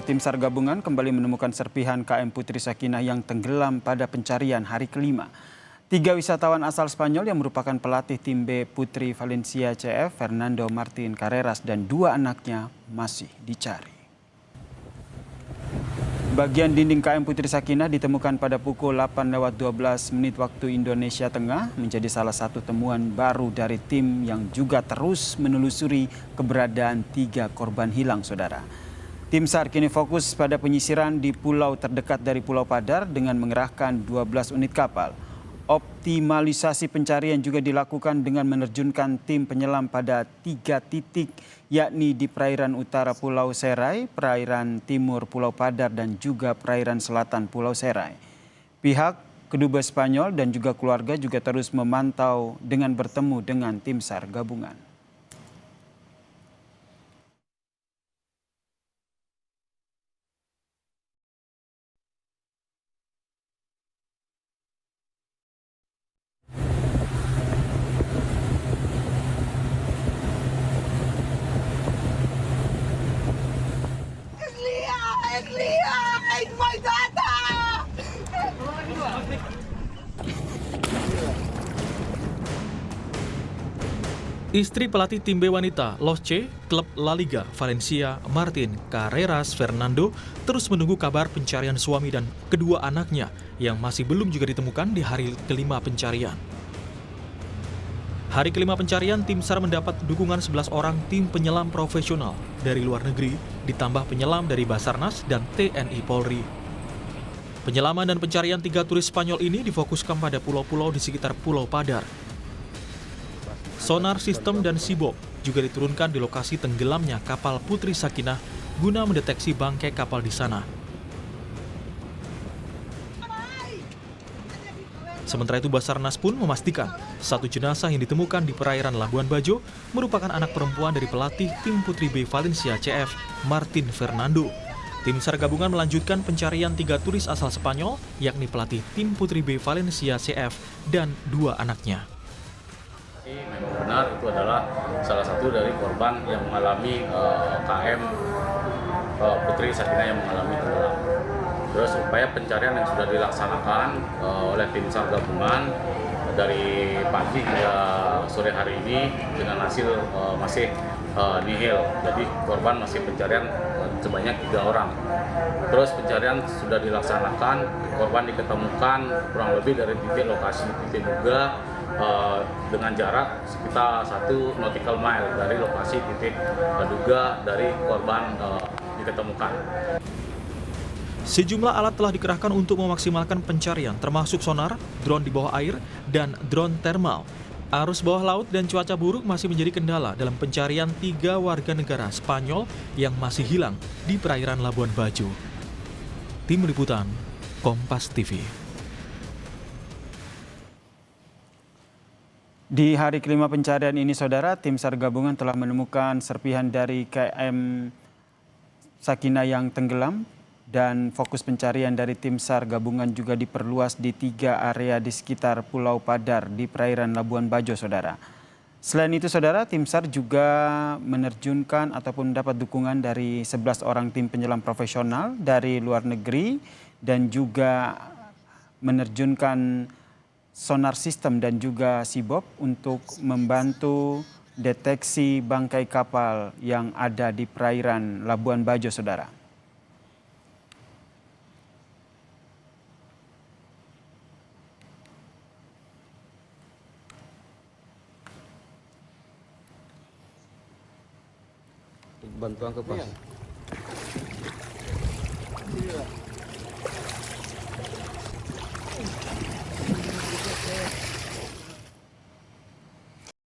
Tim SAR gabungan kembali menemukan serpihan KM Putri Sakinah yang tenggelam pada pencarian hari kelima. 3 wisatawan asal Spanyol yang merupakan pelatih tim B Putri Valencia CF, Fernando Martin Carreras, dan 2 anaknya masih dicari. Bagian dinding KM Putri Sakinah ditemukan pada pukul 8:12 waktu Indonesia Tengah, menjadi salah satu temuan baru dari tim yang juga terus menelusuri keberadaan 3 korban hilang, saudara. Tim SAR kini fokus pada penyisiran di pulau terdekat dari Pulau Padar dengan mengerahkan 12 unit kapal. Optimalisasi pencarian juga dilakukan dengan menerjunkan tim penyelam pada 3 titik, yakni di perairan utara Pulau Serai, perairan timur Pulau Padar, dan juga perairan selatan Pulau Serai. Pihak kedubes Spanyol dan juga keluarga juga terus memantau dengan bertemu dengan tim SAR gabungan. It's my daughter! Istri pelatih tim B wanita Los C, klub La Liga Valencia, Martin Carreras Fernando, terus menunggu kabar pencarian suami dan kedua anaknya yang masih belum juga ditemukan di hari kelima pencarian. Hari kelima pencarian, tim SAR mendapat dukungan 11 orang tim penyelam profesional dari luar negeri, ditambah penyelam dari Basarnas dan TNI Polri. Penyelaman dan pencarian 3 turis Spanyol ini difokuskan pada pulau-pulau di sekitar Pulau Padar. Sonar sistem dan Seabob juga diturunkan di lokasi tenggelamnya kapal Putri Sakinah guna mendeteksi bangkai kapal di sana. Sementara itu Basarnas pun memastikan 1 jenazah yang ditemukan di perairan Labuan Bajo merupakan anak perempuan dari pelatih tim Putri B Valencia CF, Martin Fernando. Tim SAR gabungan melanjutkan pencarian 3 turis asal Spanyol, yakni pelatih tim Putri B Valencia CF dan 2 anaknya. Memang benar itu adalah salah satu dari korban yang mengalami KM Putri Sakinah yang mengalami tenggelam. Terus upaya pencarian yang sudah dilaksanakan oleh tim SAR gabungan dari pagi hingga sore hari ini dengan hasil masih nihil. Jadi korban masih pencarian sebanyak 3 orang. Terus pencarian sudah dilaksanakan, korban diketemukan kurang lebih dari titik lokasi titik duga dengan jarak sekitar 1 nautical mile dari lokasi titik duga dari korban diketemukan. Sejumlah alat telah dikerahkan untuk memaksimalkan pencarian, termasuk sonar, drone di bawah air, dan drone thermal. Arus bawah laut dan cuaca buruk masih menjadi kendala dalam pencarian 3 warga negara Spanyol yang masih hilang di perairan Labuan Bajo. Tim Liputan, Kompas TV. Di hari kelima pencarian ini, saudara, tim SAR gabungan telah menemukan serpihan dari KM Sakinah yang tenggelam, dan fokus pencarian dari tim SAR gabungan juga diperluas di 3 area di sekitar Pulau Padar di perairan Labuan Bajo, saudara. Selain itu, saudara, tim SAR juga menerjunkan ataupun mendapat dukungan dari 11 orang tim penyelam profesional dari luar negeri dan juga menerjunkan sonar sistem dan juga Seabob untuk membantu deteksi bangkai kapal yang ada di perairan Labuan Bajo, saudara. Bantuan ke pas. Iya.